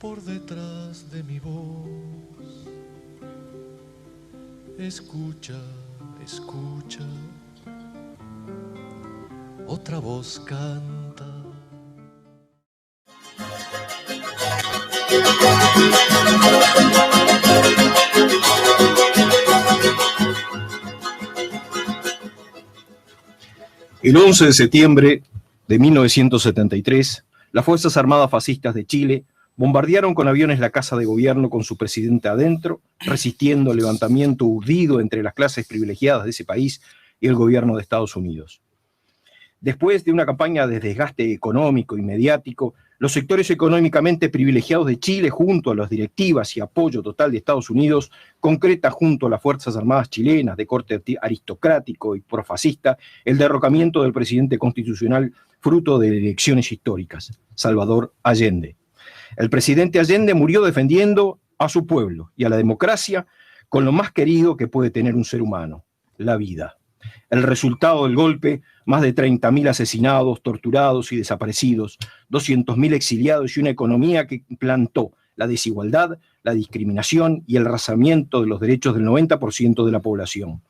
por detrás de mi voz. Escucha, escucha, otra voz canta. El 11 de septiembre de 1973, las Fuerzas Armadas Fascistas de Chile bombardearon con aviones la Casa de Gobierno con su presidente adentro, resistiendo el levantamiento urdido entre las clases privilegiadas de ese país y el gobierno de Estados Unidos. Después de una campaña de desgaste económico y mediático, los sectores económicamente privilegiados de Chile, junto a las directivas y apoyo total de Estados Unidos, concreta junto a las Fuerzas Armadas chilenas de corte aristocrático y profascista el derrocamiento del presidente constitucional fruto de elecciones históricas, Salvador Allende. El presidente Allende murió defendiendo a su pueblo y a la democracia con lo más querido que puede tener un ser humano, la vida. El resultado del golpe, más de 30.000 asesinados, torturados y desaparecidos, 200.000 exiliados y una economía que implantó la desigualdad, la discriminación y el arrasamiento de los derechos del 90% de la población.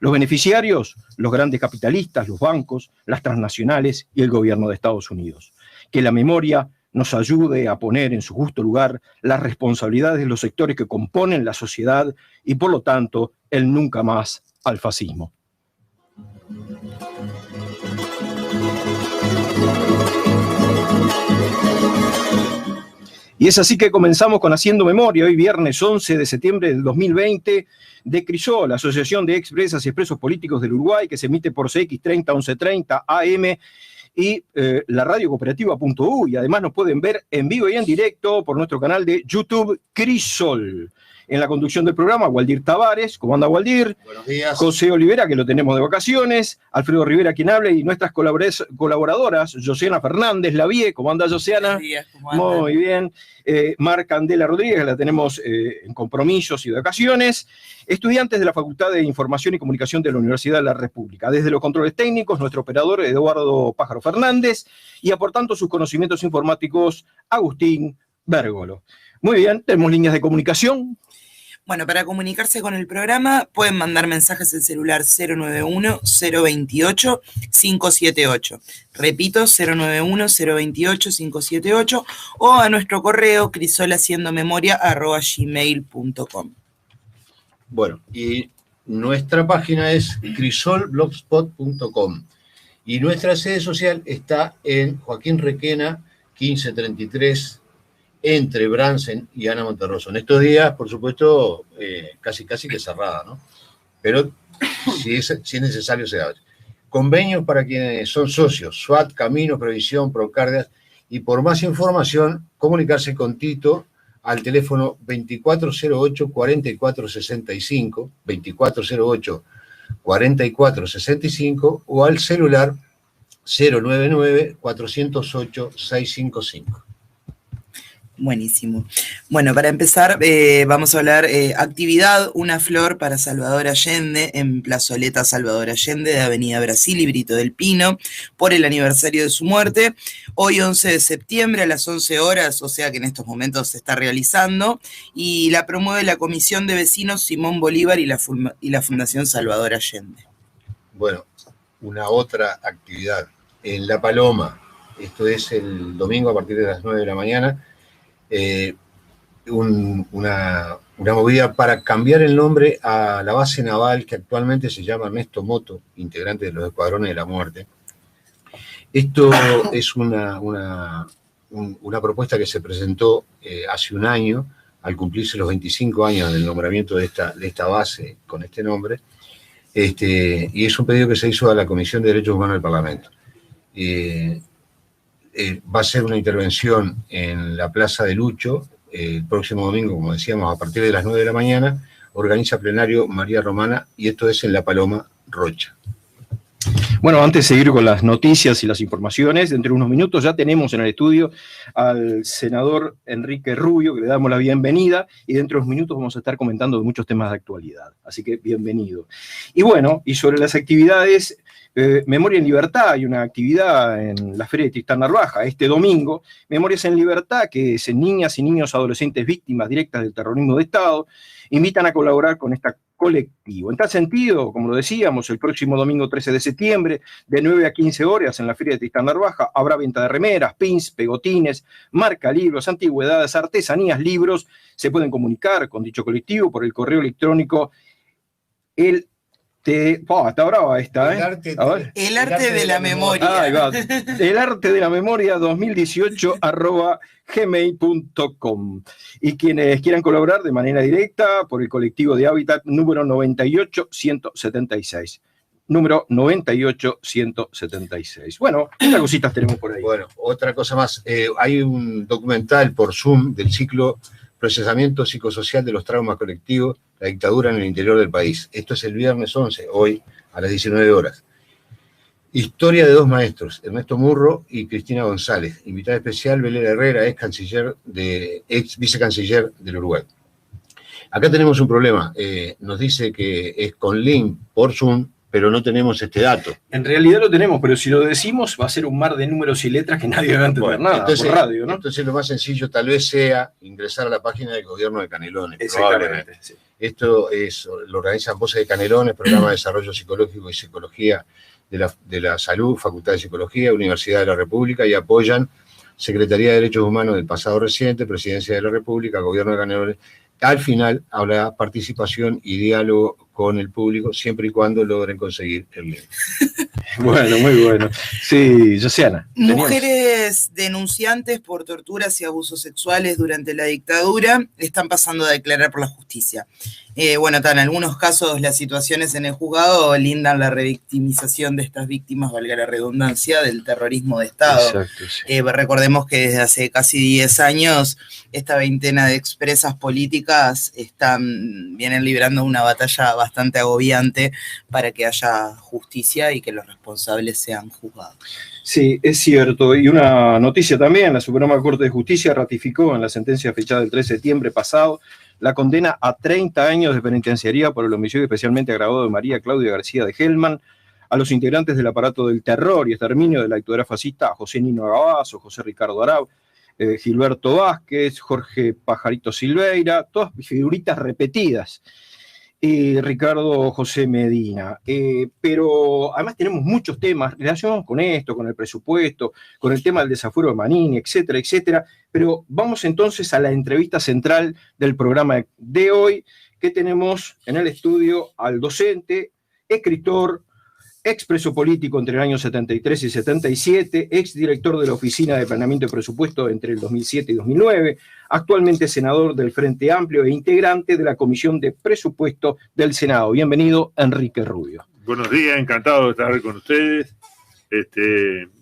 Los beneficiarios, los grandes capitalistas, los bancos, las transnacionales y el gobierno de Estados Unidos. Que la memoria nos ayude a poner en su justo lugar las responsabilidades de los sectores que componen la sociedad y, por lo tanto, el nunca más al fascismo. Y es así que comenzamos con Haciendo Memoria, hoy viernes 11 de septiembre del 2020, de Crisol, la Asociación de Expresas y Expresos Políticos del Uruguay, que se emite por CX30 1130 AM y la radio cooperativa.u, y además nos pueden ver en vivo y en directo por nuestro canal de YouTube Crisol. En la conducción del programa, Waldir Tavares. ¿Cómo anda, Waldir? Buenos días. José Olivera, que lo tenemos de vacaciones. Alfredo Rivera, quien habla. Y nuestras colaboradoras, Josiana Fernández, la VIE. ¿Cómo anda, Josiana? Buenos días, ¿cómo andan? Muy bien. Mar Candela Rodríguez, la tenemos en compromisos y vacaciones. Estudiantes de la Facultad de Información y Comunicación de la Universidad de la República. Desde los controles técnicos, nuestro operador Eduardo Pájaro Fernández. Y aportando sus conocimientos informáticos, Agustín Bérgolo. Muy bien, tenemos líneas de comunicación. Bueno, para comunicarse con el programa pueden mandar mensajes al celular 091-028-578. Repito, 091-028-578 o a nuestro correo crisolaciendomemoria@gmail.com. Bueno, y nuestra página es crisolblogspot.com y nuestra sede social está en Joaquín Requena 1533, entre Bransen y Ana Monterroso. En estos días, por supuesto, casi que cerrada, ¿no? Pero si es necesario, se abre. Convenios para quienes son socios, SWAT, Camino, Previsión, Procardias, y por más información, comunicarse con Tito al teléfono 2408-4465, 2408-4465, o al celular 099-408-655. Buenísimo. Bueno, para empezar, vamos a hablar actividad Una Flor para Salvador Allende en Plazoleta Salvador Allende de Avenida Brasil y Brito del Pino por el aniversario de su muerte. Hoy 11 de septiembre a las 11 horas, o sea que en estos momentos se está realizando, y la promueve la Comisión de Vecinos Simón Bolívar y la Fundación Salvador Allende. Bueno, una otra actividad en La Paloma, esto es el domingo a partir de las 9 de la mañana, una movida para cambiar el nombre a la base naval que actualmente se llama Ernesto Moto, integrante de los Escuadrones de la Muerte. Esto es una propuesta que se presentó hace un año, al cumplirse los 25 años del nombramiento de esta base con este nombre, y es un pedido que se hizo a la Comisión de Derechos Humanos del Parlamento. Va a ser una intervención en la Plaza de Lucho el próximo domingo, como decíamos, a partir de las 9 de la mañana. Organiza plenario María Romana y esto es en La Paloma, Rocha. Bueno, antes de seguir con las noticias y las informaciones, dentro de unos minutos ya tenemos en el estudio al senador Enrique Rubio, que le damos la bienvenida, y dentro de unos minutos vamos a estar comentando de muchos temas de actualidad. Así que bienvenido. Y bueno, y sobre las actividades, Memoria en Libertad, hay una actividad en la Feria de Tristán Narvaja este domingo. Memorias en Libertad, que es en niñas y niños adolescentes víctimas directas del terrorismo de Estado, invitan a colaborar con esta colectivo. En tal sentido, como lo decíamos, el próximo domingo 13 de septiembre, de 9 a 15 horas en la Feria de Tristán Narvaja, habrá venta de remeras, pins, pegotines, marca libros, antigüedades, artesanías, libros. Se pueden comunicar con dicho colectivo por el correo electrónico está brava esta, ¿eh? El arte de la memoria. Ahí va. El arte de la memoria 2018 @gmail.com. Y quienes quieran colaborar de manera directa por el colectivo de Hábitat número 98176. Número 98176. Bueno, ¿qué cositas tenemos por ahí? Bueno, otra cosa más. Hay un documental por Zoom del ciclo Procesamiento Psicosocial de los Traumas Colectivos, la dictadura en el interior del país. Esto es el viernes 11, hoy, a las 19 horas. Historia de dos maestros, Ernesto Murro y Cristina González. Invitada especial, Belén Herrera, ex vicecanciller del Uruguay. Acá tenemos un problema. Nos dice que es con link por Zoom, pero no tenemos este dato. En realidad lo tenemos, pero si lo decimos va a ser un mar de números y letras que nadie va a entender nada, entonces, por radio, ¿no? Entonces lo más sencillo tal vez sea ingresar a la página del gobierno de Canelones. Exactamente, sí. Esto lo organizan Voces de Canelones, Programa de Desarrollo Psicológico y Psicología de la Salud, Facultad de Psicología, Universidad de la República, y apoyan Secretaría de Derechos Humanos del pasado reciente, Presidencia de la República, Gobierno de Canelones. Al final habrá participación y diálogo con el público, siempre y cuando logren conseguir el link. Bueno, muy bueno. Sí, Josiana. Mujeres denunciantes por torturas y abusos sexuales durante la dictadura están pasando a declarar por la justicia. En algunos casos las situaciones en el juzgado lindan la revictimización de estas víctimas, valga la redundancia, del terrorismo de Estado. Exacto, sí. Recordemos que desde hace casi 10 años esta veintena de expresas políticas vienen librando una batalla bastante agobiante para que haya justicia y que los responsables sean juzgados. Sí, es cierto. Y una noticia también, la Suprema Corte de Justicia ratificó en la sentencia fechada el 3 de septiembre pasado la condena a 30 años de penitenciaría por el homicidio especialmente agravado de María Claudia García de Hellman a los integrantes del aparato del terror y exterminio de la dictadura fascista, José Nino Agabazo, José Ricardo Arau, Gilberto Vázquez, Jorge Pajarito Silveira, todas figuritas repetidas. Ricardo José Medina. Pero además tenemos muchos temas relacionados con esto, con el presupuesto, con el tema del desafuero de Manini, etcétera, etcétera. Pero vamos entonces a la entrevista central del programa de hoy, que tenemos en el estudio al docente, escritor, expreso político entre el año 73 y 77, exdirector de la Oficina de Planeamiento y Presupuesto entre el 2007 y 2009, actualmente senador del Frente Amplio e integrante de la Comisión de Presupuesto del Senado. Bienvenido, Enrique Rubio. Buenos días, encantado de estar con ustedes.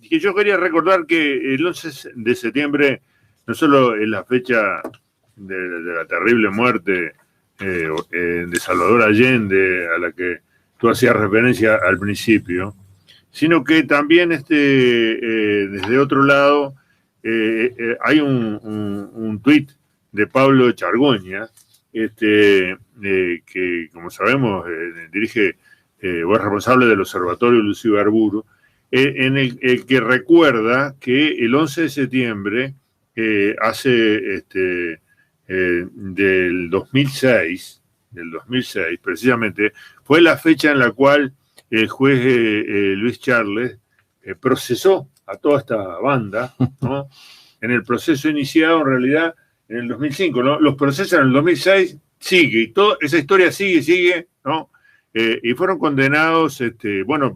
Y yo quería recordar que el 11 de septiembre no solo es la fecha de la terrible muerte de Salvador Allende, a la que tú hacías referencia al principio, sino que también desde otro lado hay un tuit de Pablo Chargoña, que como sabemos dirige o es responsable del Observatorio Lucio Garburo, en el que recuerda que el 11 de septiembre del 2006, precisamente, fue la fecha en la cual el juez Luis Charles procesó a toda esta banda, ¿no? En el proceso iniciado, en realidad, en el 2005, ¿no? Los procesos en el 2006 sigue, y toda esa historia sigue, ¿no? Y fueron condenados,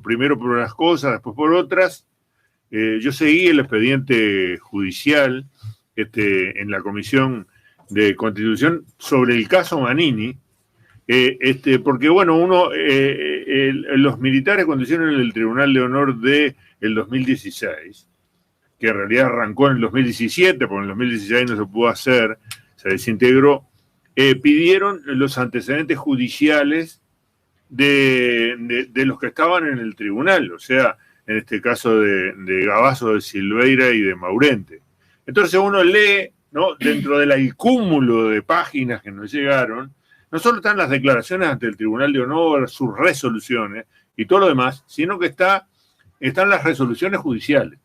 primero por unas cosas, después por otras. Yo seguí el expediente judicial en la Comisión de Constitución sobre el caso Manini, porque los militares cuando hicieron el Tribunal de Honor del 2016, que en realidad arrancó en el 2017, porque en el 2016 no se pudo hacer, se desintegró, pidieron los antecedentes judiciales de los que estaban en el tribunal, o sea, en este caso de Gabazo, de Silveira y de Maurente. Entonces uno lee, ¿no? Dentro del cúmulo de páginas que nos llegaron, no solo están las declaraciones ante el Tribunal de Honor, sus resoluciones, y todo lo demás, sino que están las resoluciones judiciales.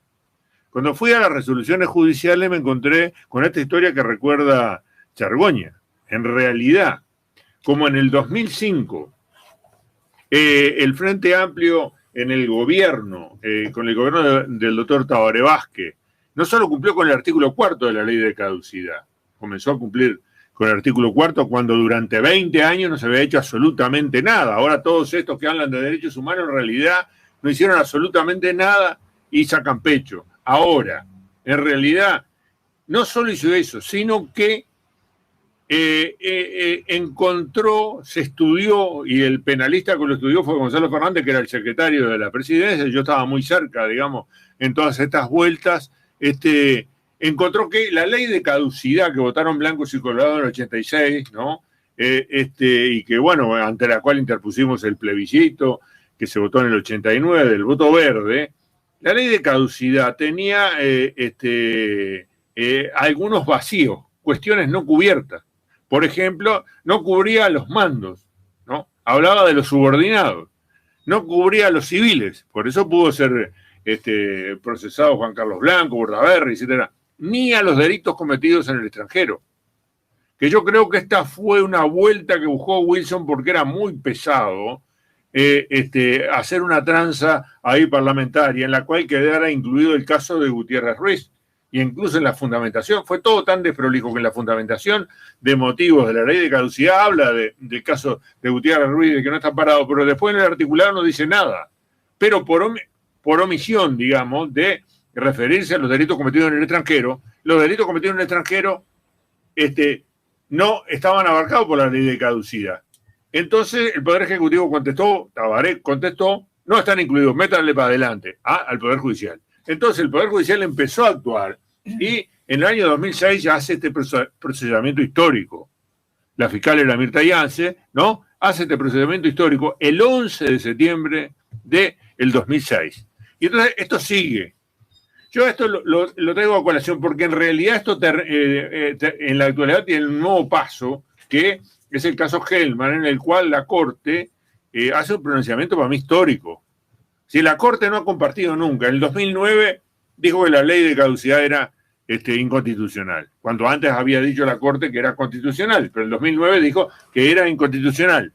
Cuando fui a las resoluciones judiciales me encontré con esta historia que recuerda Chargoña. En realidad, como en el 2005, el Frente Amplio en el gobierno, con el gobierno del doctor Tabaré Vázquez, no solo cumplió con el artículo 4 de la ley de caducidad, comenzó a cumplir con el artículo 4 cuando durante 20 años no se había hecho absolutamente nada. Ahora todos estos que hablan de derechos humanos en realidad no hicieron absolutamente nada y sacan pecho. Ahora, en realidad, no solo hizo eso, sino que encontró, se estudió, y el penalista que lo estudió fue Gonzalo Fernández, que era el secretario de la presidencia. Yo estaba muy cerca, digamos, en todas estas vueltas. Encontró que la ley de caducidad que votaron blancos y colorados en el 86, ¿no? Y que, bueno, ante la cual interpusimos el plebiscito, que se votó en el 89, del voto verde, la ley de caducidad tenía algunos vacíos, cuestiones no cubiertas. Por ejemplo, no cubría a los mandos, ¿no? Hablaba de los subordinados, no cubría a los civiles, por eso pudo ser procesado Juan Carlos Blanco, Bordaberry, etcétera, ni a los delitos cometidos en el extranjero. Que yo creo que esta fue una vuelta que buscó Wilson porque era muy pesado hacer una tranza ahí parlamentaria en la cual quedara incluido el caso de Gutiérrez Ruiz. Y incluso en la fundamentación, fue todo tan desprolijo que en la fundamentación de motivos de la ley de caducidad habla del caso de Gutiérrez Ruiz, de que no está parado, pero después en el articulado no dice nada. Pero por omisión, digamos, de referirse a los delitos cometidos en el extranjero, los delitos cometidos en el extranjero no estaban abarcados por la ley de caducidad. Entonces el Poder Ejecutivo contestó, Tabaré contestó, no están incluidos, métanle para adelante al Poder Judicial. Entonces el Poder Judicial empezó a actuar y en el año 2006 ya hace este procesamiento histórico. La fiscal era Mirta Yance, ¿no? Hace este procedimiento histórico el 11 de septiembre del 2006. Y entonces esto sigue. Yo esto lo traigo a colación porque en realidad esto en la actualidad tiene un nuevo paso, que es el caso Hellman, en el cual la Corte hace un pronunciamiento para mí histórico. Si la Corte no ha compartido nunca, en el 2009 dijo que la ley de caducidad era inconstitucional, cuando antes había dicho la Corte que era constitucional, pero en el 2009 dijo que era inconstitucional.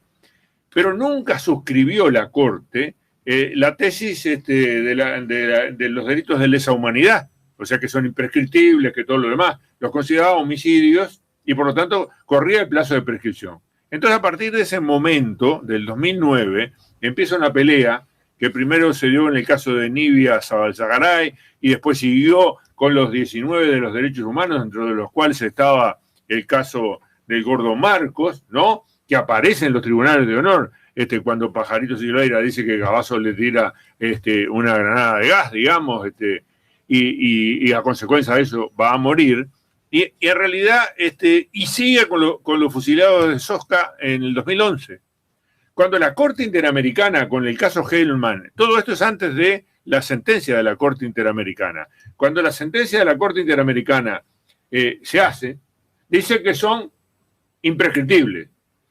Pero nunca suscribió la Corte la tesis de los delitos de lesa humanidad, o sea que son imprescriptibles, que todo lo demás los consideraba homicidios y por lo tanto corría el plazo de prescripción. Entonces a partir de ese momento, del 2009, empieza una pelea que primero se dio en el caso de Nibia Zabalzagaray y después siguió con los 19 de los derechos humanos, dentro de los cuales estaba el caso del Gordo Marcos, ¿no? Que aparece en los tribunales de honor, cuando Pajarito Silveira dice que Cavazo le tira una granada de gas, digamos, y a consecuencia de eso va a morir. Y en realidad, y sigue con los fusilados de Sosca en el 2011. Cuando la Corte Interamericana, con el caso Hellman, todo esto es antes de la sentencia de la Corte Interamericana. Cuando la sentencia de la Corte Interamericana se hace, dice que son imprescriptibles.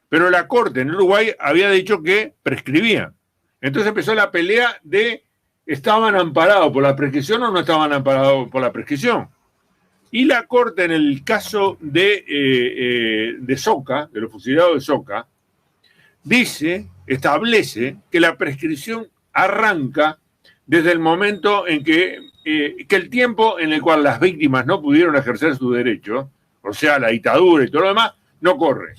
Pero la Corte en Uruguay había dicho que prescribían. Entonces empezó la pelea de ¿estaban amparados por la prescripción o no estaban amparados por la prescripción? Y la Corte en el caso de Soca, de los fusilados de Soca, establece que la prescripción arranca desde el momento en que el tiempo en el cual las víctimas no pudieron ejercer su derecho, o sea, la dictadura y todo lo demás, no corre.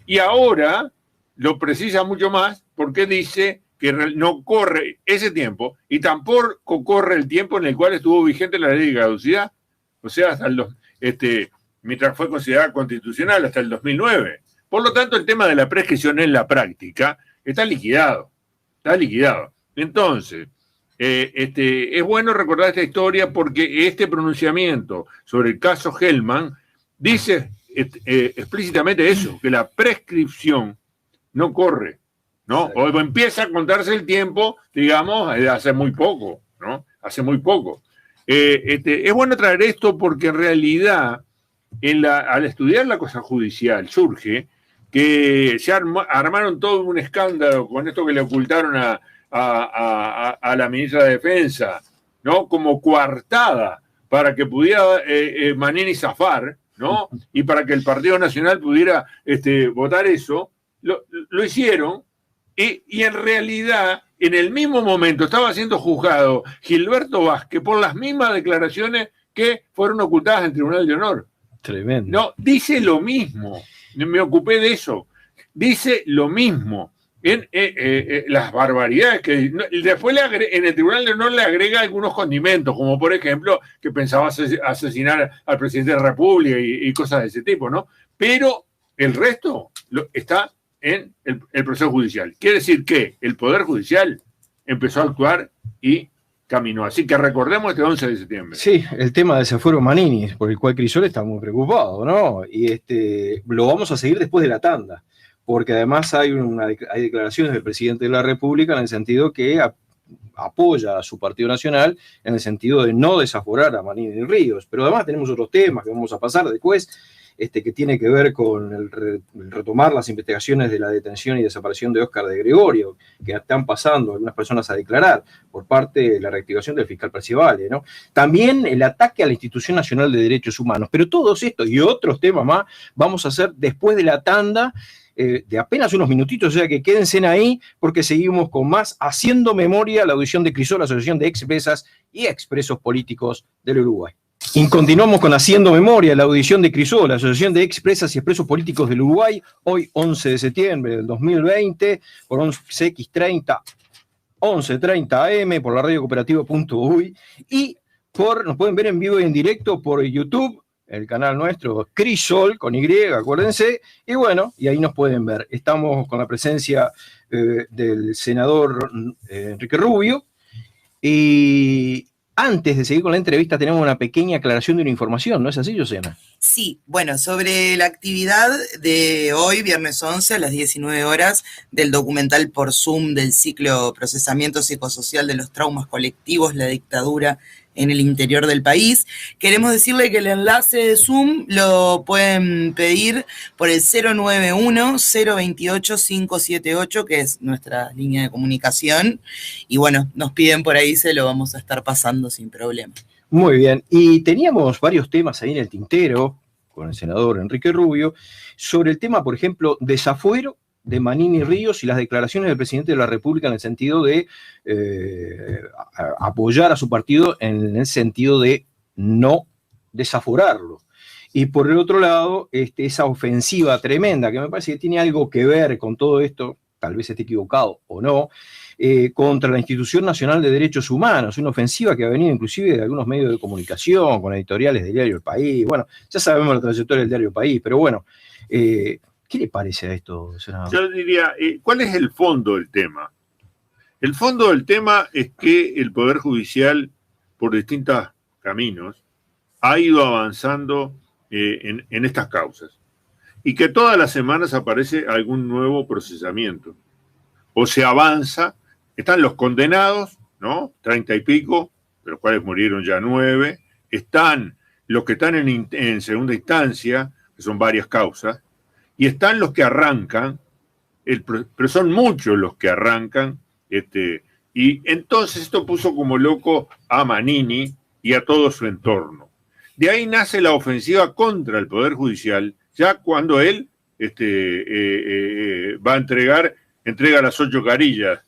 Y ahora lo precisa mucho más porque dice que no corre ese tiempo y tampoco corre el tiempo en el cual estuvo vigente la ley de caducidad, o sea, hasta mientras fue considerada constitucional hasta el 2009. Por lo tanto, el tema de la prescripción en la práctica está liquidado. Está liquidado. Entonces, es bueno recordar esta historia porque este pronunciamiento sobre el caso Hellman dice explícitamente eso, que la prescripción no corre, ¿no? O empieza a contarse el tiempo, digamos, hace muy poco, ¿no? Hace muy poco. Es bueno traer esto porque en realidad, al estudiar la cosa judicial, surge que se armaron todo un escándalo con esto que le ocultaron a la ministra de Defensa, ¿no? Como coartada para que pudiera Manini zafar, ¿no? Y para que el Partido Nacional pudiera votar eso, lo hicieron, y en realidad, en el mismo momento, estaba siendo juzgado Gilberto Vázquez por las mismas declaraciones que fueron ocultadas en el Tribunal de Honor. Tremendo. No, dice lo mismo, me ocupé de eso, dice lo mismo. Las barbaridades que después en el Tribunal de Honor le agrega algunos condimentos, como por ejemplo que pensaba asesinar al presidente de la República y cosas de ese tipo, ¿no? Pero el resto está en el proceso judicial. Quiere decir que el Poder Judicial empezó a actuar y caminó. Así que recordemos este 11 de septiembre. Sí, el tema del desafuero Manini, por el cual Crisol está muy preocupado, ¿no? Y lo vamos a seguir después de la tanda, porque además hay declaraciones del presidente de la República en el sentido que apoya a su Partido Nacional, en el sentido de no desaforar a Manini y Ríos. Pero además tenemos otros temas que vamos a pasar después, que tiene que ver con el retomar las investigaciones de la detención y desaparición de Óscar de Gregorio, que están pasando algunas personas a declarar por parte de la reactivación del fiscal Perciavale, ¿no? También el ataque a la Institución Nacional de Derechos Humanos. Pero todos estos y otros temas más vamos a hacer después de la tanda, de apenas unos minutitos, o sea que quédense ahí, porque seguimos con más Haciendo Memoria, la audición de Crisol, la Asociación de Expresas y Expresos Políticos del Uruguay. Y continuamos con Haciendo Memoria, la audición de Crisol, la Asociación de Expresas y Expresos Políticos del Uruguay, hoy 11 de septiembre del 2020, por 11X30, 11:30 AM, por la radio cooperativa.uy, y nos pueden ver en vivo y en directo por YouTube, el canal nuestro, Crisol, con Y, acuérdense, y bueno, y ahí nos pueden ver. Estamos con la presencia del senador Enrique Rubio, y antes de seguir con la entrevista tenemos una pequeña aclaración de una información, ¿no es así, Josena? Sí, bueno, sobre la actividad de hoy, viernes 11, a las 19 horas, del documental por Zoom del ciclo Procesamiento Psicosocial de los Traumas Colectivos, la Dictadura en el Interior del País. Queremos decirle que el enlace de Zoom lo pueden pedir por el 091-028-578, que es nuestra línea de comunicación. Y bueno, nos piden por ahí, se lo vamos a estar pasando sin problema. Muy bien, y teníamos varios temas ahí en el tintero con el senador Enrique Rubio sobre el tema, por ejemplo, desafuero de Manini Ríos y las declaraciones del presidente de la República en el sentido de apoyar a su partido en el sentido de no desaforarlo. Y por el otro lado, esa ofensiva tremenda, que me parece que tiene algo que ver con todo esto, tal vez esté equivocado o no, contra la Institución Nacional de Derechos Humanos, una ofensiva que ha venido inclusive de algunos medios de comunicación, con editoriales del diario El País. Bueno, ya sabemos la trayectoria del diario El País, pero bueno, ¿qué le parece a esto, senador? Yo diría, ¿cuál es el fondo del tema? El fondo del tema es que el Poder Judicial, por distintos caminos, ha ido avanzando en estas causas. Y que todas las semanas aparece algún nuevo procesamiento. O se avanza, están los condenados, ¿no? 30 y pico, de los cuales murieron ya 9. Están los que están en segunda instancia, que son varias causas. Y están los que arrancan, pero son muchos los que arrancan, y entonces esto puso como loco a Manini y a todo su entorno. De ahí nace la ofensiva contra el Poder Judicial, ya cuando él va a entrega las 8 carillas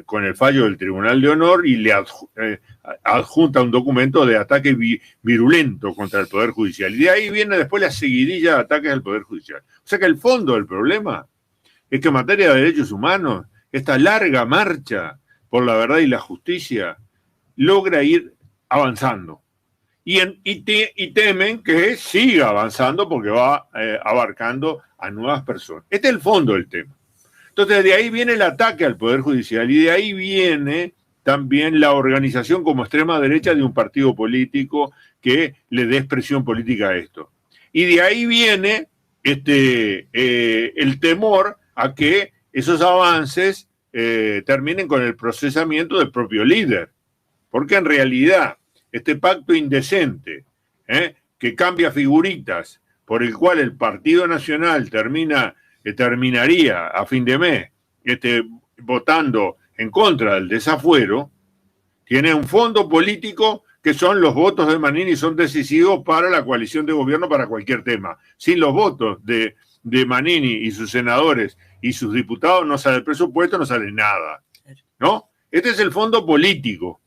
con el fallo del Tribunal de Honor y le adjunta un documento de ataque virulento contra el Poder Judicial. Y de ahí viene después la seguidilla de ataques al Poder Judicial. O sea que el fondo del problema es que en materia de derechos humanos, esta larga marcha por la verdad y la justicia logra ir avanzando. Y temen que siga avanzando porque va abarcando a nuevas personas. Este es el fondo del tema. Entonces, de ahí viene el ataque al Poder Judicial y de ahí viene también la organización como extrema derecha de un partido político que le dé expresión política a esto. Y de ahí viene el temor a que esos avances terminen con el procesamiento del propio líder. Porque en realidad este pacto indecente, que cambia figuritas por el cual el Partido Nacional terminaría a fin de mes votando en contra del desafuero, tiene un fondo político que son los votos de Manini, son decisivos para la coalición de gobierno para cualquier tema. Sin los votos de Manini y sus senadores y sus diputados no sale el presupuesto, no sale nada, ¿no? Este es el fondo político.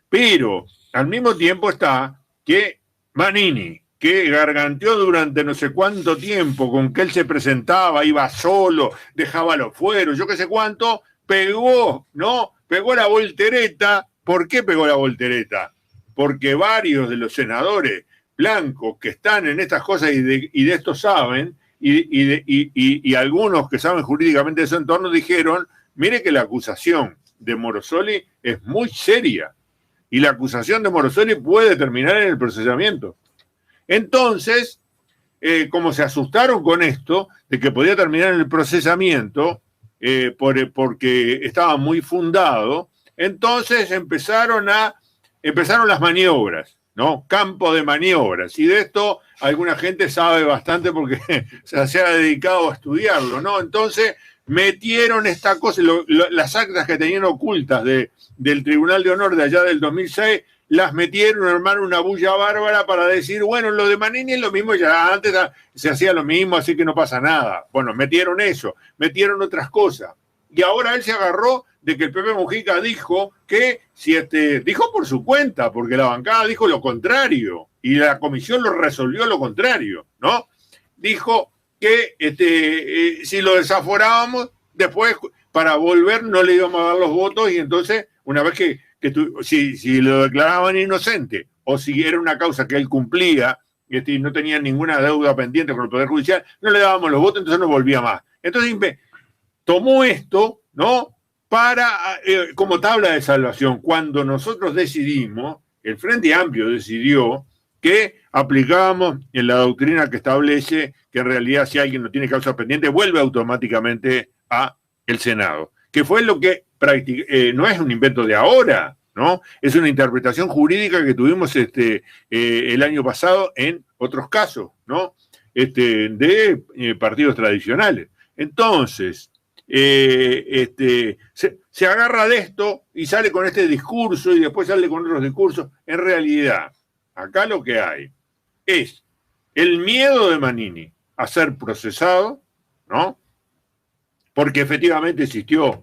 Pero al mismo tiempo está que Manini, que garganteó durante no sé cuánto tiempo con que él se presentaba, iba solo, dejaba los fueros, yo qué sé cuánto, pegó, ¿no? Pegó la voltereta. ¿Por qué pegó la voltereta? Porque varios de los senadores blancos que están en estas cosas y de esto saben, y algunos que saben jurídicamente de su entorno dijeron, mire que la acusación de Morosoli es muy seria, y la acusación de Morosoli puede terminar en el procesamiento. Entonces, como se asustaron con esto, de que podía terminar en el procesamiento, porque estaba muy fundado, entonces empezaron las maniobras, ¿no? Campo de maniobras. Y de esto alguna gente sabe bastante porque se ha dedicado a estudiarlo, ¿no? Entonces metieron esta cosa, las actas que tenían ocultas del Tribunal de Honor de allá del 2006, las metieron, armaron una bulla bárbara para decir, bueno, lo de Manini es lo mismo, ya antes se hacía lo mismo, así que no pasa nada. Bueno, metieron eso, metieron otras cosas. Y ahora él se agarró de que el Pepe Mujica dijo que, dijo por su cuenta, porque la bancada dijo lo contrario, y la comisión lo resolvió lo contrario, ¿no? Dijo que si lo desaforábamos, después para volver no le íbamos a dar los votos, y entonces, una vez si lo declaraban inocente, o si era una causa que él cumplía, y no tenía ninguna deuda pendiente con el Poder Judicial, no le dábamos los votos, entonces no volvía más. Entonces tomó esto, ¿no?, como tabla de salvación. Cuando nosotros decidimos, el Frente Amplio decidió que aplicábamos en la doctrina que establece que en realidad si alguien no tiene causa pendiente, vuelve automáticamente a el Senado, que fue lo que no es un invento de ahora, ¿no? Es una interpretación jurídica que tuvimos el año pasado en otros casos, ¿no? De partidos tradicionales. Entonces, se agarra de esto y sale con este discurso y después sale con otros discursos. En realidad, acá lo que hay es el miedo de Manini a ser procesado, ¿no? Porque efectivamente existió,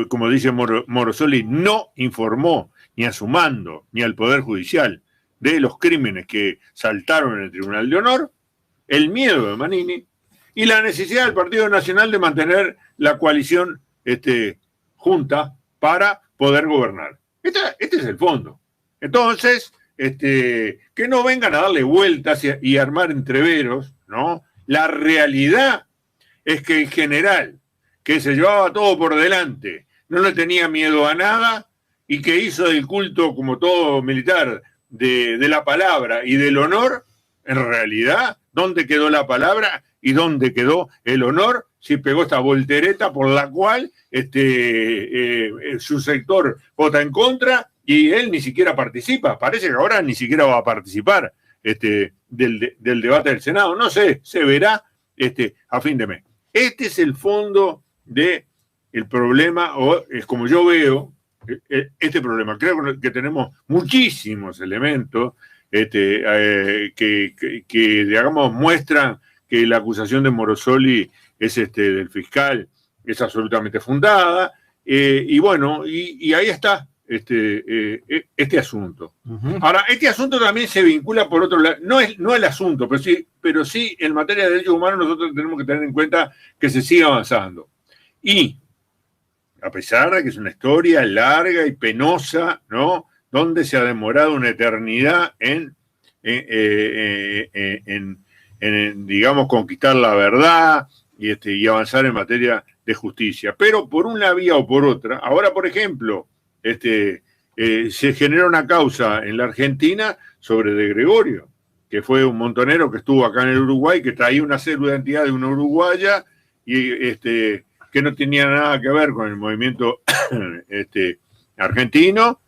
como dice Morosoli, no informó ni a su mando ni al Poder Judicial de los crímenes que saltaron en el Tribunal de Honor, el miedo de Manini y la necesidad del Partido Nacional de mantener la coalición junta para poder gobernar. Este es el fondo. Entonces, que no vengan a darle vueltas y armar entreveros, ¿no? La realidad es que el general, que se llevaba todo por delante, no le tenía miedo a nada y que hizo del culto, como todo militar, de la palabra y del honor, en realidad, ¿dónde quedó la palabra y dónde quedó el honor? Si pegó esta voltereta por la cual su sector vota en contra y él ni siquiera participa. Parece que ahora ni siquiera va a participar del debate del Senado. No sé, se verá a fin de mes. Este es el fondo del problema, o es como yo veo este problema. Creo que tenemos muchísimos elementos que digamos, muestran que la acusación de Morosoli es del fiscal, es absolutamente fundada, y bueno, y ahí está este asunto. Uh-huh. Ahora, este asunto también se vincula por otro lado, no el asunto, pero sí en materia de derechos humanos nosotros tenemos que tener en cuenta que se sigue avanzando. Y a pesar de que es una historia larga y penosa, ¿no?, donde se ha demorado una eternidad en digamos, conquistar la verdad y avanzar en materia de justicia. Pero por una vía o por otra, ahora, por ejemplo, se genera una causa en la Argentina sobre De Gregorio, que fue un montonero que estuvo acá en el Uruguay, que traía una cédula de identidad de una uruguaya y que no tenía nada que ver con el movimiento argentino,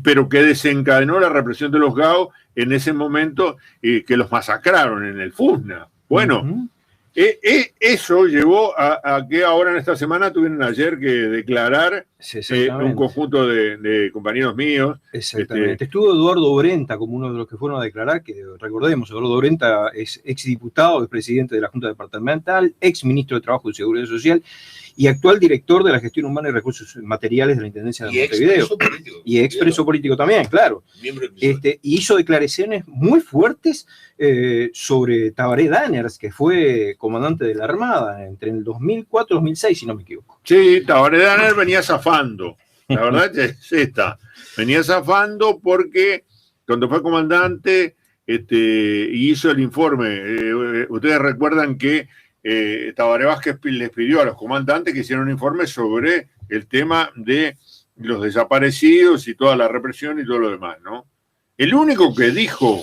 pero que desencadenó la represión de los GAO en ese momento, que los masacraron en el Fusna, Bueno, Ujú. eso llevó a que ahora en esta semana tuvieron ayer que declarar Sí, un exactamente. conjunto de compañeros míos. Exactamente. Estuvo Eduardo Brenta como uno de los que fueron a declarar, que recordemos, Eduardo Brenta es exdiputado, es presidente de la Junta Departamental, ex ministro de Trabajo y Seguridad Social y actual director de la Gestión Humana y Recursos Materiales de la Intendencia de Montevideo. Y expreso político también, claro. Y hizo declaraciones muy fuertes sobre Tabaré Danners, que fue comandante de la Armada entre el 2004 y 2006, si no me equivoco. Sí, Tabaré Danner venía zafando. La verdad es esta. Venía zafando porque cuando fue comandante hizo el informe. Ustedes recuerdan que Tabaré Vázquez les pidió a los comandantes que hicieran un informe sobre el tema de los desaparecidos y toda la represión y todo lo demás, ¿no? El único que dijo,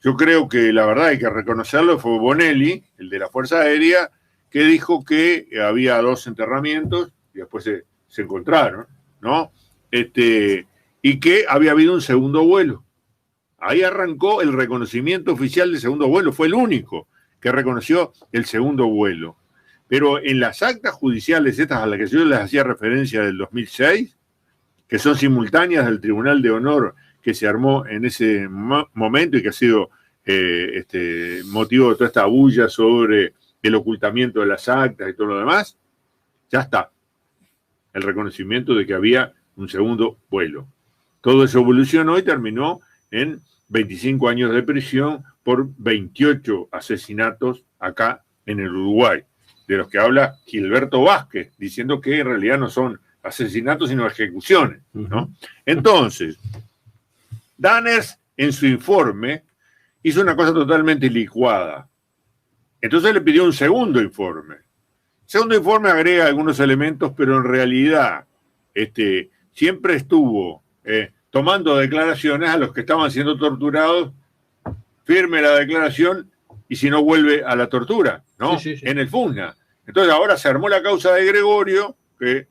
yo creo que la verdad hay que reconocerlo, fue Bonelli, el de la Fuerza Aérea, que dijo que había 2 enterramientos y después se encontraron, ¿no? Y que había habido un segundo vuelo. Ahí arrancó el reconocimiento oficial del segundo vuelo, fue el único que reconoció el segundo vuelo. Pero en las actas judiciales estas a las que yo les hacía referencia del 2006, que son simultáneas del Tribunal de Honor que se armó en ese momento y que ha sido motivo de toda esta bulla sobre el ocultamiento de las actas y todo lo demás, ya está. El reconocimiento de que había un segundo vuelo. Todo eso evolucionó y terminó en 25 años de prisión por 28 asesinatos acá en el Uruguay, de los que habla Gilberto Vázquez, diciendo que en realidad no son asesinatos sino ejecuciones, ¿no? Entonces, Danners en su informe hizo una cosa totalmente licuada. Entonces le pidió un segundo informe. El segundo informe agrega algunos elementos, pero en realidad siempre estuvo tomando declaraciones a los que estaban siendo torturados, firme la declaración y si no vuelve a la tortura, ¿no? Sí. En el FUSNA. Entonces ahora se armó la causa de Gregorio, que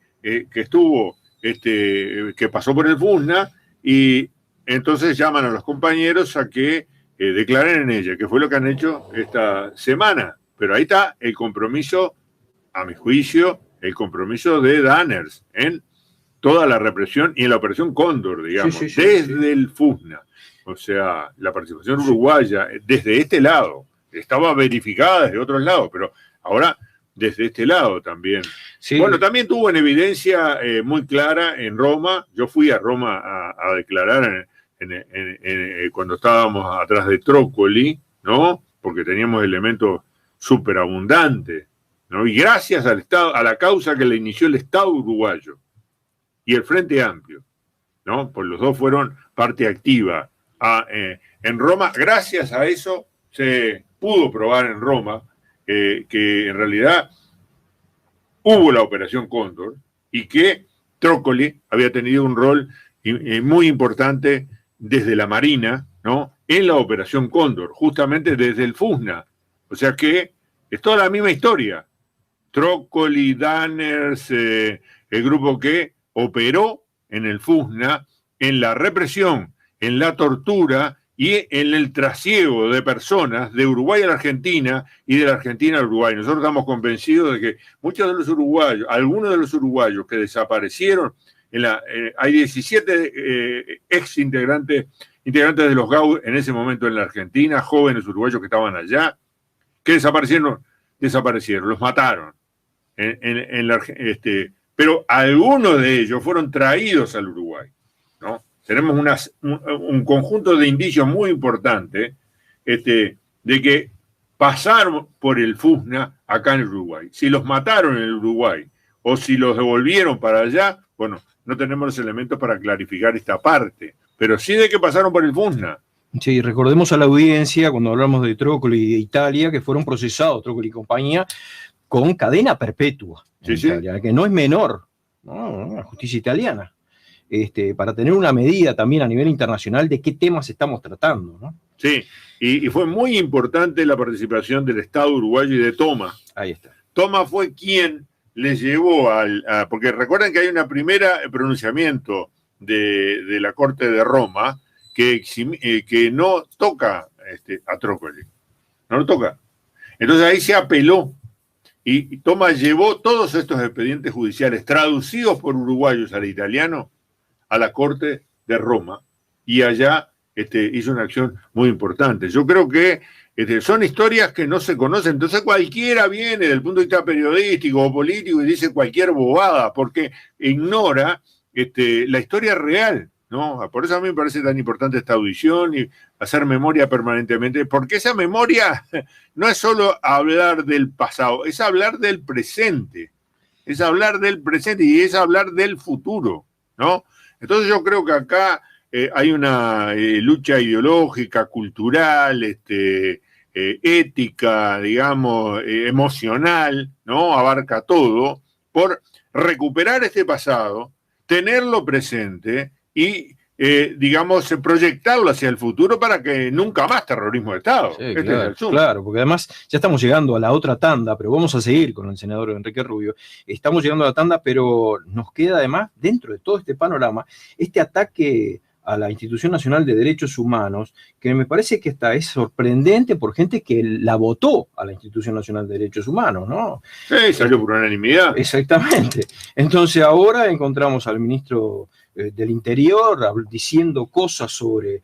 estuvo, que pasó por el FUSNA, y entonces llaman a los compañeros a que declaren en ella, que fue lo que han hecho esta semana. Pero ahí está el compromiso, a mi juicio, el compromiso de Danners en toda la represión y en la Operación Cóndor, digamos, desde el FUSNA. O sea, la participación uruguaya desde este lado estaba verificada desde otros lados, pero ahora desde este lado también. Sí. Bueno, también tuvo en evidencia muy clara en Roma. Yo fui a Roma a declarar cuando estábamos atrás de Trócoli, ¿no? Porque teníamos elementos súper abundantes, ¿no? Y gracias al Estado, a la causa que le inició el Estado uruguayo y el Frente Amplio, ¿no? Pues los dos fueron parte activa en Roma. Gracias a eso se pudo probar en Roma que en realidad hubo la Operación Cóndor y que Trócoli había tenido un rol muy importante desde la Marina, ¿no? En la Operación Cóndor, justamente desde el FUSNA. O sea que es toda la misma historia. Trócoli, Danners, el grupo que operó en el FUSNA, en la represión, en la tortura y en el trasiego de personas de Uruguay a la Argentina y de la Argentina al Uruguay. Nosotros estamos convencidos de que muchos de los uruguayos, algunos de los uruguayos que desaparecieron, hay 17 ex integrantes de los GAU en ese momento en la Argentina, jóvenes uruguayos que estaban allá, que desaparecieron, los mataron. Pero algunos de ellos fueron traídos al Uruguay, ¿no? Tenemos un conjunto de indicios muy importante de que pasaron por el FUSNA acá en el Uruguay. Si los mataron en el Uruguay o si los devolvieron para allá, bueno, no tenemos los elementos para clarificar esta parte, pero sí de que pasaron por el FUSNA. Sí, recordemos a la audiencia, cuando hablamos de Trócoli y de Italia, que fueron procesados, Trócoli y compañía, con cadena perpetua en Italia, que no es menor, ¿no? La justicia italiana, para tener una medida también a nivel internacional de qué temas estamos tratando, ¿no? Sí, y fue muy importante la participación del Estado uruguayo y de Toma. Ahí está. Toma fue quien les llevó porque recuerden que hay una primera pronunciamiento de la Corte de Roma que no toca a Trócoli, no lo toca. Entonces ahí se apeló y Thomas llevó todos estos expedientes judiciales traducidos por uruguayos al italiano a la Corte de Roma y allá hizo una acción muy importante. Yo creo que son historias que no se conocen, entonces cualquiera viene desde el punto de vista periodístico o político y dice cualquier bobada porque ignora la historia real, ¿no? Por eso a mí me parece tan importante esta audición y hacer memoria permanentemente, porque esa memoria no es solo hablar del pasado, es hablar del presente, y es hablar del futuro, ¿no? Entonces yo creo que acá hay una lucha ideológica, cultural, ética, digamos, emocional, ¿no? Abarca todo, por recuperar este pasado, tenerlo presente y, digamos, proyectarlo hacia el futuro para que nunca más terrorismo de Estado. Sí, claro, porque además ya estamos llegando a la otra tanda, pero vamos a seguir con el senador Enrique Rubio. Estamos llegando a la tanda, pero nos queda además, dentro de todo este panorama, este ataque a la Institución Nacional de Derechos Humanos, que me parece que es sorprendente por gente que la votó a la Institución Nacional de Derechos Humanos, ¿no? Sí, salió por unanimidad. Exactamente. Entonces ahora encontramos al ministro del Interior diciendo cosas sobre,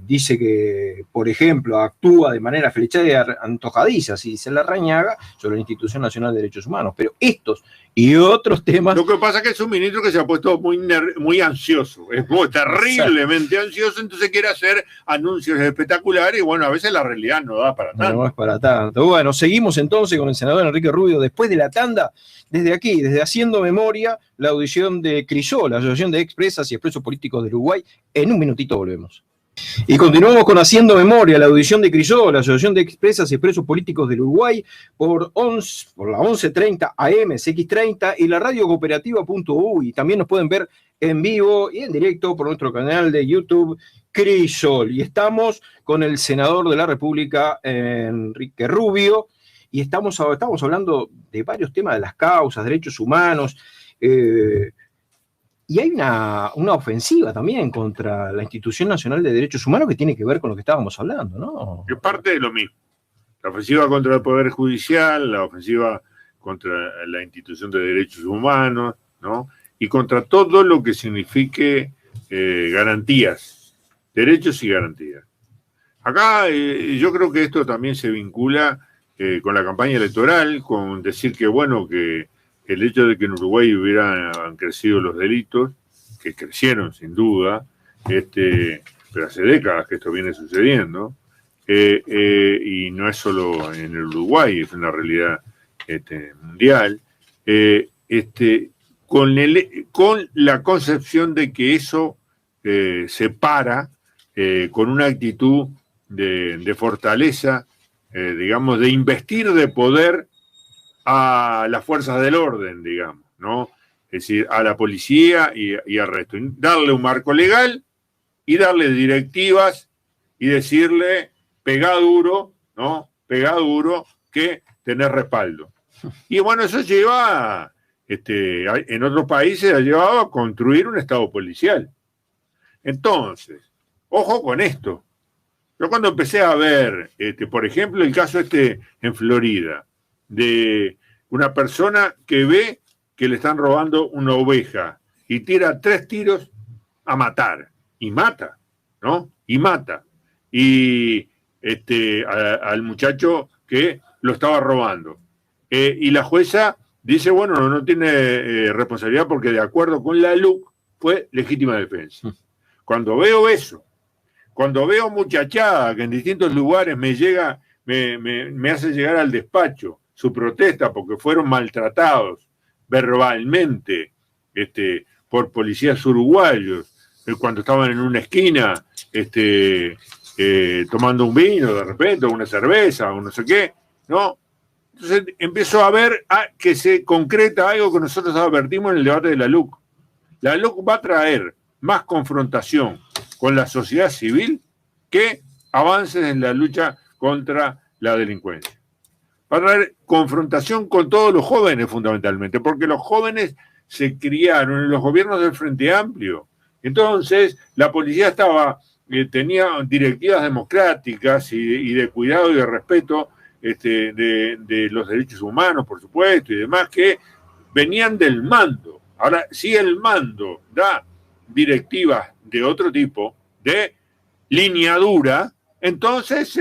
dice que, por ejemplo, actúa de manera flechada y antojadiza, si se la rañaga, sobre la Institución Nacional de Derechos Humanos. Pero estos y otros temas... Lo que pasa es que es un ministro que se ha puesto muy ansioso, es muy terriblemente ansioso, entonces quiere hacer anuncios espectaculares y bueno, a veces la realidad no da para tanto. No es para tanto. Bueno, seguimos entonces con el senador Enrique Rubio después de la tanda, desde aquí, desde Haciendo Memoria, la audición de CRISOL, la Asociación de Expresas y Expresos Políticos del Uruguay. En un minutito volvemos. Y continuamos con Haciendo Memoria, la audición de CRISOL, la Asociación de Expresas y Expresos Políticos del Uruguay, por la 11:30 AM, CX30 y la radio cooperativa.uy. También nos pueden ver en vivo y en directo por nuestro canal de YouTube CRISOL. Y estamos con el senador de la República, Enrique Rubio, y estamos hablando de varios temas de las causas, derechos humanos, y hay una ofensiva también contra la Institución Nacional de Derechos Humanos que tiene que ver con lo que estábamos hablando, ¿no? Es parte de lo mismo. La ofensiva contra el Poder Judicial, la ofensiva contra la Institución de Derechos Humanos, ¿no? Y contra todo lo que signifique garantías, derechos y garantías. Acá yo creo que esto también se vincula con la campaña electoral, con decir que, bueno, que el hecho de que en Uruguay han crecido los delitos, que crecieron sin duda, pero hace décadas que esto viene sucediendo, y no es solo en el Uruguay, es una realidad mundial, con la concepción de que eso se para con una actitud de fortaleza, digamos, de investir de poder a las fuerzas del orden, digamos, ¿no? Es decir, a la policía y al resto. Darle un marco legal y darle directivas y decirle, pegá duro, ¿no? Pegá duro, que tenés respaldo. Y bueno, eso lleva, en otros países ha llevado a construir un Estado policial. Entonces, ojo con esto. Yo cuando empecé a ver, por ejemplo, el caso en Florida, de una persona que ve que le están robando una oveja y tira 3 tiros a matar, y mata, ¿no? Y mata. Y al muchacho que lo estaba robando. Y la jueza dice, bueno, no tiene responsabilidad porque de acuerdo con la LUC fue legítima defensa. Cuando veo eso, cuando veo muchachada que en distintos lugares me hace llegar al despacho su protesta porque fueron maltratados verbalmente por policías uruguayos cuando estaban en una esquina tomando un vino de repente, o una cerveza, o no sé qué, ¿no? Entonces empiezo a ver que se concreta algo que nosotros advertimos en el debate de la LUC. La LUC va a traer más confrontación con la sociedad civil que avances en la lucha contra la delincuencia. Va a traer confrontación con todos los jóvenes fundamentalmente, porque los jóvenes se criaron en los gobiernos del Frente Amplio. Entonces, la policía tenía directivas democráticas y de cuidado y de respeto de los derechos humanos, por supuesto, y demás, que venían del mando. Ahora, si el mando da directivas de otro tipo, de línea dura, entonces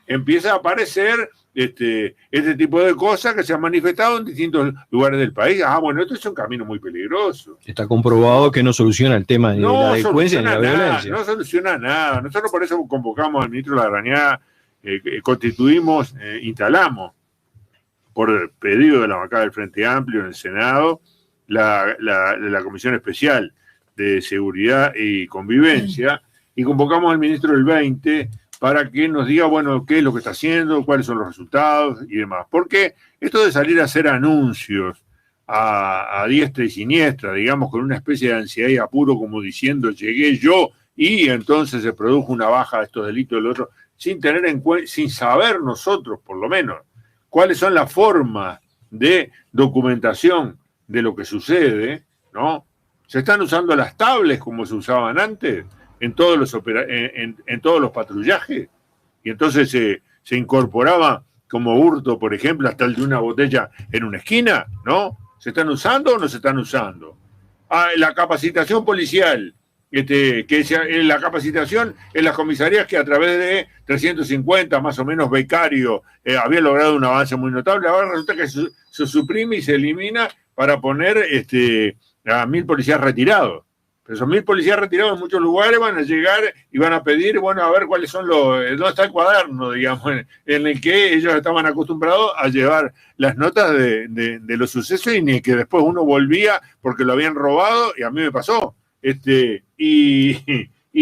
empieza a aparecer este tipo de cosas que se han manifestado en distintos lugares del país. Bueno, esto es un camino muy peligroso. Está comprobado que no soluciona el tema de la delincuencia ni la violencia. No soluciona nada. Nosotros por eso convocamos al ministro Larrañaga, instalamos, por pedido de la bancada del Frente Amplio en el Senado, la Comisión Especial de Seguridad y Convivencia, y convocamos al ministro del 20 para que nos diga, bueno, qué es lo que está haciendo, cuáles son los resultados y demás. Porque esto de salir a hacer anuncios a diestra y siniestra, digamos, con una especie de ansiedad y apuro, como diciendo, llegué yo, y entonces se produjo una baja de estos delitos del otro, sin tener en cuenta, sin saber nosotros, por lo menos, cuáles son las formas de documentación de lo que sucede, ¿no? Se están usando las tablets como se usaban antes en todos los patrullajes, y entonces se incorporaba como hurto, por ejemplo, hasta el de una botella en una esquina, ¿no? ¿Se están usando o no se están usando? La capacitación policial, la capacitación en las comisarías, que a través de 350 más o menos becarios había logrado un avance muy notable. Ahora resulta que se suprime y se elimina para poner a 1000 policías retirados. Pero esos 1000 policías retirados en muchos lugares van a llegar y van a pedir, bueno, a ver cuáles son dónde está el cuaderno, digamos, en el que ellos estaban acostumbrados a llevar las notas de los sucesos, y ni que después uno volvía porque lo habían robado, y a mí me pasó. Y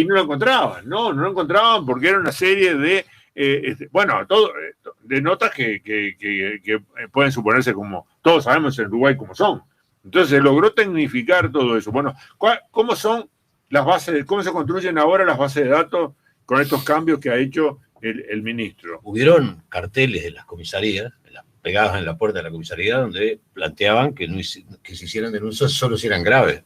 no lo encontraban, no lo encontraban, porque era una serie de de notas que pueden suponerse, como todos sabemos en Uruguay cómo son. Entonces se logró tecnificar todo eso. Bueno, ¿cómo son las bases, cómo se construyen ahora las bases de datos con estos cambios que ha hecho el ministro? Hubieron carteles de las comisarías, pegados en la puerta de la comisaría, donde planteaban que se hicieran denuncias solo si eran graves.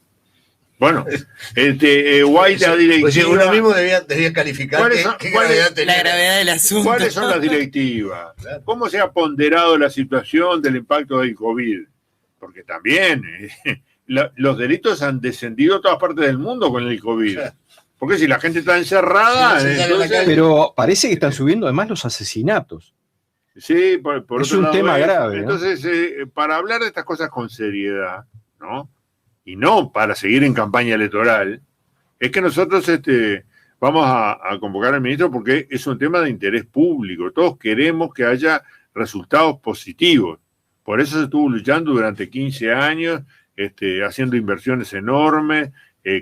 Bueno, White, la directiva... Pues uno mismo debía calificar qué gravedad tenía. La gravedad del asunto. ¿Cuáles son las directivas? Claro. ¿Cómo se ha ponderado la situación del impacto del COVID? Porque también los delitos han descendido a todas partes del mundo con el COVID. Porque si la gente está encerrada... Entonces... Pero parece que están subiendo además los asesinatos. Sí, por es un tema grave. Entonces, para hablar de estas cosas con seriedad, ¿no? Y no para seguir en campaña electoral, es que nosotros vamos a convocar al ministro, porque es un tema de interés público. Todos queremos que haya resultados positivos. Por eso se estuvo luchando durante 15 años, haciendo inversiones enormes,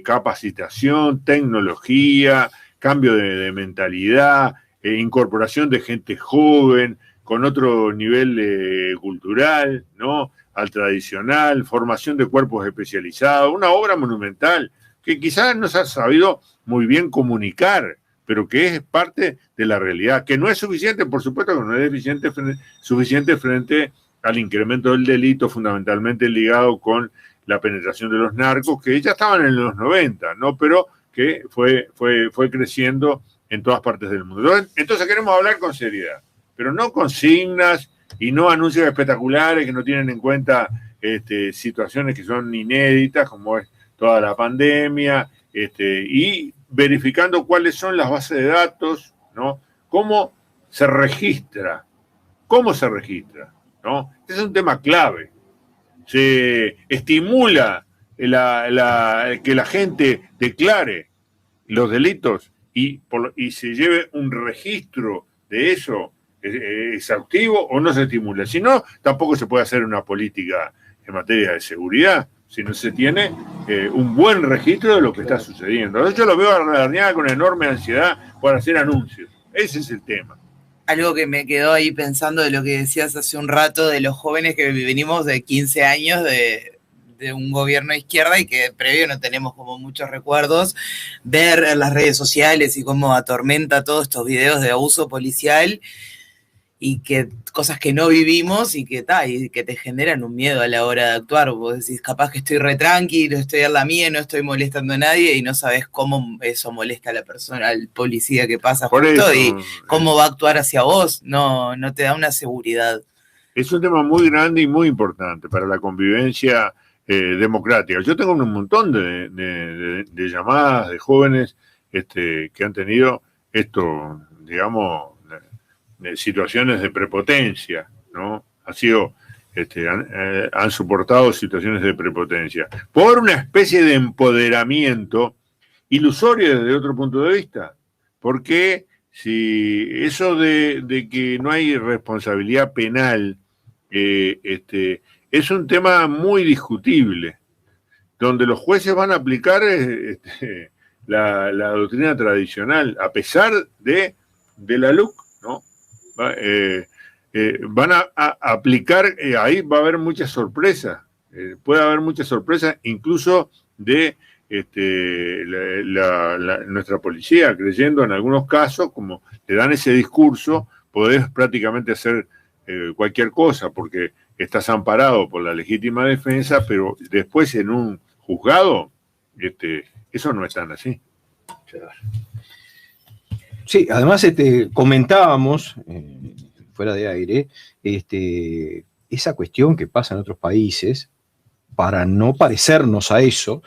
capacitación, tecnología, cambio de mentalidad, incorporación de gente joven, con otro nivel cultural, ¿no?, al tradicional, formación de cuerpos especializados, una obra monumental que quizás no se ha sabido muy bien comunicar, pero que es parte de la realidad, que no es suficiente, por supuesto que no es suficiente frente al incremento del delito, fundamentalmente ligado con la penetración de los narcos, que ya estaban en los 90, ¿no?, pero que fue creciendo en todas partes del mundo. Entonces queremos hablar con seriedad, pero no consignas y no anuncios espectaculares que no tienen en cuenta situaciones que son inéditas, como es toda la pandemia, y verificando cuáles son las bases de datos, ¿no? ¿Cómo se registra? ¿No? Este es un tema clave. Se estimula que la gente declare los delitos y se lleve un registro de eso exhaustivo, o no se estimula. Si no, tampoco se puede hacer una política en materia de seguridad si no se tiene un buen registro de lo que está sucediendo. Yo lo veo a Larrañaga con enorme ansiedad por hacer anuncios. Ese es el tema. Algo que me quedó ahí pensando de lo que decías hace un rato, de los jóvenes que venimos de 15 años de un gobierno de izquierda y que previo no tenemos como muchos recuerdos, ver en las redes sociales y cómo atormenta todos estos videos de abuso policial. y que cosas que no vivimos y que te generan un miedo a la hora de actuar. Vos decís, capaz que estoy re tranquilo, estoy en la mía, no estoy molestando a nadie y no sabes cómo eso molesta a la persona, al policía que pasa Por justo eso, y cómo va a actuar hacia vos, no te da una seguridad. es un tema muy grande y muy importante para la convivencia democrática. Yo tengo un montón de llamadas de jóvenes que han tenido esto, digamos, situaciones de prepotencia, ¿no? Han soportado situaciones de prepotencia por una especie de empoderamiento ilusorio desde otro punto de vista, porque si eso de que no hay responsabilidad penal es un tema muy discutible, donde los jueces van a aplicar la doctrina tradicional, a pesar de la LUC, ¿no? Van a aplicar, ahí va a haber muchas sorpresas, puede haber muchas sorpresas, incluso de nuestra policía, creyendo en algunos casos, como te dan ese discurso, podés prácticamente hacer cualquier cosa, porque estás amparado por la legítima defensa, pero después en un juzgado, eso no es tan así. Sí, además comentábamos, fuera de aire, esa cuestión que pasa en otros países, para no parecernos a eso,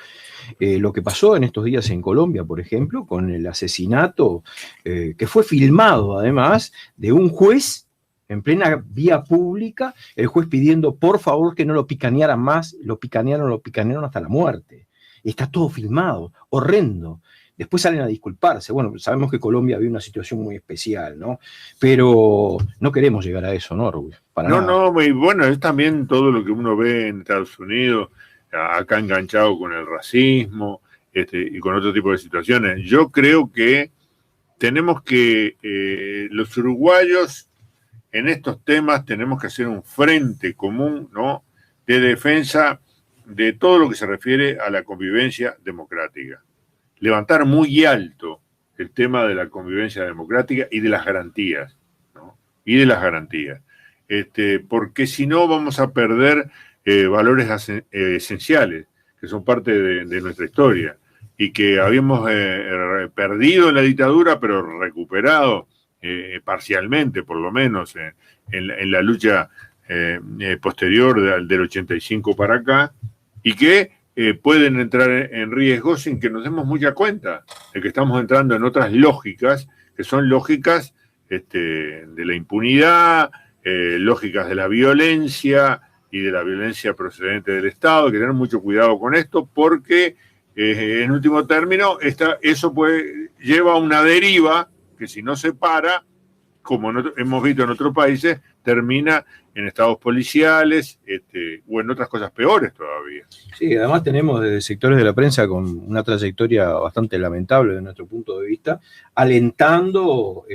lo que pasó en estos días en Colombia, por ejemplo, con el asesinato que fue filmado además de un juez en plena vía pública, el juez pidiendo por favor que no lo picanearan más, lo picanearon hasta la muerte. Está todo filmado, horrendo. Después salen a disculparse. Bueno, sabemos que Colombia había una situación muy especial, ¿no? Pero no queremos llegar a eso, ¿no, Rubio? No, y bueno, es también todo lo que uno ve en Estados Unidos, acá enganchado con el racismo y con otro tipo de situaciones. Yo creo que tenemos que, los uruguayos, en estos temas, tenemos que hacer un frente común, ¿no?, de defensa de todo lo que se refiere a la convivencia democrática. Levantar muy alto el tema de la convivencia democrática y de las garantías, ¿no? Y de las garantías. Porque si no vamos a perder valores esenciales, que son parte de nuestra historia, y que habíamos perdido en la dictadura, pero recuperado parcialmente, por lo menos, en la lucha posterior del 85 para acá, y que pueden entrar en riesgo sin que nos demos mucha cuenta de que estamos entrando en otras lógicas, que son lógicas de la impunidad, lógicas de la violencia y de la violencia procedente del Estado. Hay que tener mucho cuidado con esto porque, en último término, eso lleva a una deriva que, si no se para, como hemos visto en otros países, termina en estados policiales o en otras cosas peores todavía. Sí, además tenemos desde sectores de la prensa con una trayectoria bastante lamentable de nuestro punto de vista, alentando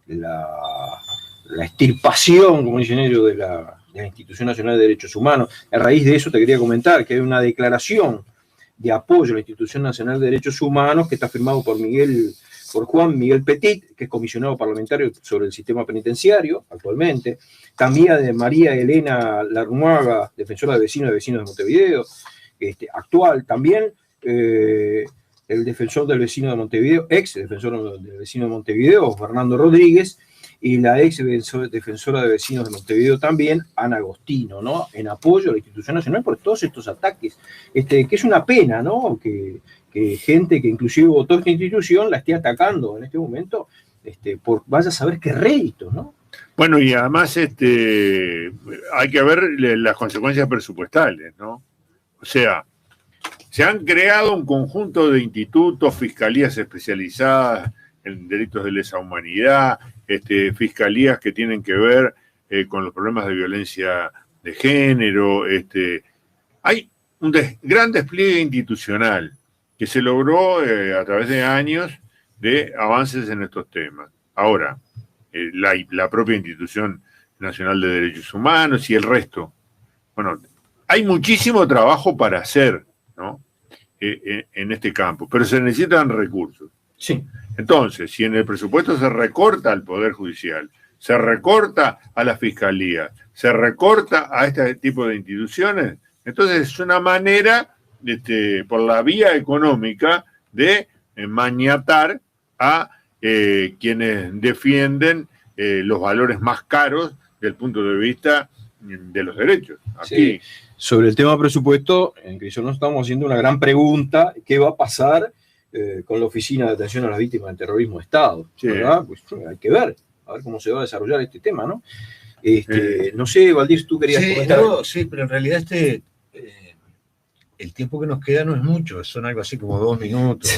la extirpación, como dicen ellos, de la Institución Nacional de Derechos Humanos. A raíz de eso te quería comentar que hay una declaración de apoyo a la Institución Nacional de Derechos Humanos que está firmado por Juan Miguel Petit, que es comisionado parlamentario sobre el sistema penitenciario actualmente, también de María Elena Larnuaga, defensora de vecinos de Montevideo, actual, también el defensor del vecino de Montevideo, ex defensor del vecino de Montevideo, Fernando Rodríguez, y la ex defensora de vecinos de Montevideo también, Ana Agostino, ¿no?, en apoyo a la Institución Nacional por todos estos ataques, que es una pena, ¿no?, que gente que inclusive votó esta institución la esté atacando en este momento, por vaya a saber qué rédito, ¿no? Bueno, y además hay que ver las consecuencias presupuestales, ¿no? O sea, se han creado un conjunto de institutos, fiscalías especializadas en delitos de lesa humanidad, fiscalías que tienen que ver con los problemas de violencia de género. Hay un gran despliegue institucional que se logró a través de años de avances en estos temas. Ahora, la propia Institución Nacional de Derechos Humanos y el resto. Bueno, hay muchísimo trabajo para hacer, ¿no?, en este campo, pero se necesitan recursos. Sí. Entonces, si en el presupuesto se recorta al Poder Judicial, se recorta a la fiscalía, se recorta a este tipo de instituciones. Entonces es una manera, por la vía económica, de maniatar a quienes defienden los valores más caros desde el punto de vista de los derechos. Aquí, sí. Sobre el tema presupuesto, en que nos estamos haciendo una gran pregunta: ¿qué va a pasar con la Oficina de Atención a las Víctimas del Terrorismo de Estado? Sí. ¿Verdad? Pues hay que ver, a ver cómo se va a desarrollar este tema, ¿no? No sé, Valdir, tú querías comentar. Sí, pero en realidad el tiempo que nos queda no es mucho, son algo así como 2 minutos.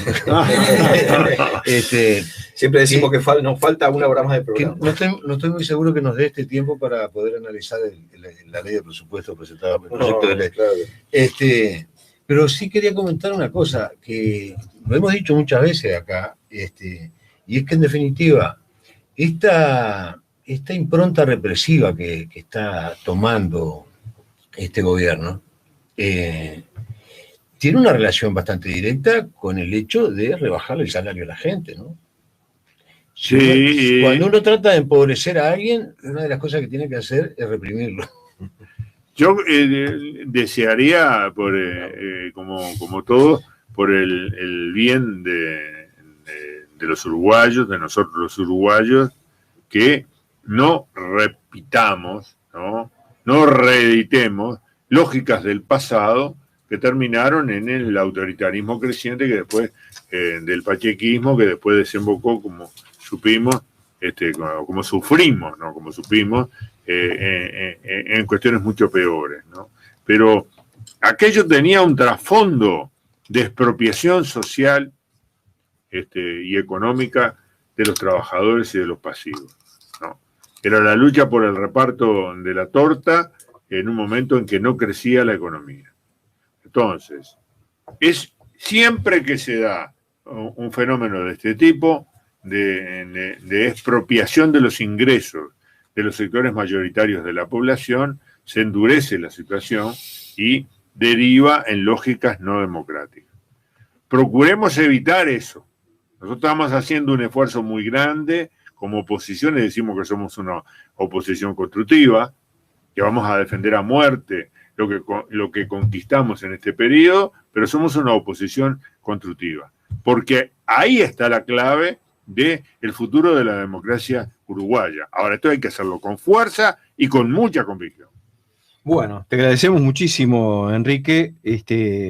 Siempre decimos que nos falta una hora más de programa. No estoy muy seguro que nos dé este tiempo para poder analizar la ley de presupuesto presentada por el proyecto de ley. Claro. Pero sí quería comentar una cosa, que lo hemos dicho muchas veces acá, y es que en definitiva, esta impronta represiva que está tomando este gobierno, tiene una relación bastante directa con el hecho de rebajar el salario a la gente, ¿no? Sí. Cuando uno trata de empobrecer a alguien, una de las cosas que tiene que hacer es reprimirlo. Yo desearía, como todo, por el bien de los uruguayos, de nosotros los uruguayos, que no repitamos, no reeditemos lógicas del pasado que terminaron en el autoritarismo creciente que después del pachequismo, que después desembocó, como supimos, como sufrimos, ¿no? Como supimos, en cuestiones mucho peores, ¿no? Pero aquello tenía un trasfondo de expropiación social y económica de los trabajadores y de los pasivos, ¿no? Era la lucha por el reparto de la torta en un momento en que no crecía la economía. Entonces, es siempre que se da un fenómeno de este tipo, de expropiación de los ingresos de los sectores mayoritarios de la población, se endurece la situación y deriva en lógicas no democráticas. Procuremos evitar eso. Nosotros estamos haciendo un esfuerzo muy grande como oposición, y decimos que somos una oposición constructiva, que vamos a defender a muerte lo que conquistamos en este periodo, pero somos una oposición constructiva, porque ahí está la clave del futuro de la democracia uruguaya. Ahora, esto hay que hacerlo con fuerza y con mucha convicción. Bueno, te agradecemos muchísimo, Enrique.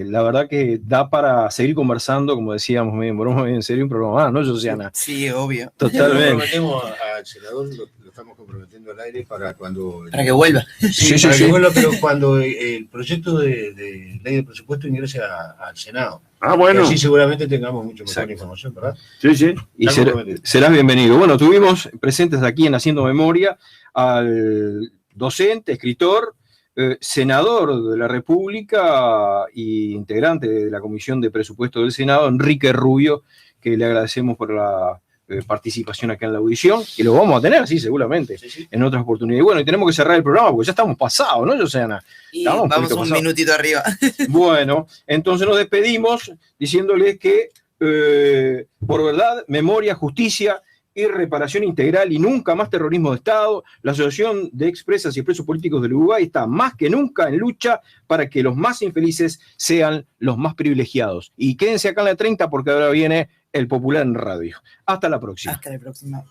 La verdad que da para seguir conversando, como decíamos, medio en broma, medio en serio, un programa más, ¿no, Josiana? Sí, obvio. Totalmente. Comprometemos al senador, lo estamos comprometiendo al aire para cuando... Para que vuelva. Sí, para que vuelva, pero cuando el proyecto de ley de presupuesto ingrese al Senado. Ah, bueno. Y así seguramente tengamos mucho mejor Exacto. información, ¿verdad? Sí, sí. Y serás bienvenido. Bueno, tuvimos presentes aquí en Haciendo Memoria al docente, escritor, senador de la República y integrante de la Comisión de Presupuesto del Senado, Enrique Rubio, que le agradecemos por la participación acá en la audición, que lo vamos a tener, sí, seguramente, en otras oportunidades. Y bueno, y tenemos que cerrar el programa porque ya estamos pasados, ¿no, Josiana? Y vamos un minutito arriba. Bueno, entonces nos despedimos diciéndoles que por verdad, memoria, justicia y reparación integral y nunca más terrorismo de Estado, la Asociación de Expresas y Presos Políticos del Uruguay está más que nunca en lucha para que los más infelices sean los más privilegiados. Y quédense acá en la 30 porque ahora viene El Popular en Radio. Hasta la próxima. Hasta la próxima.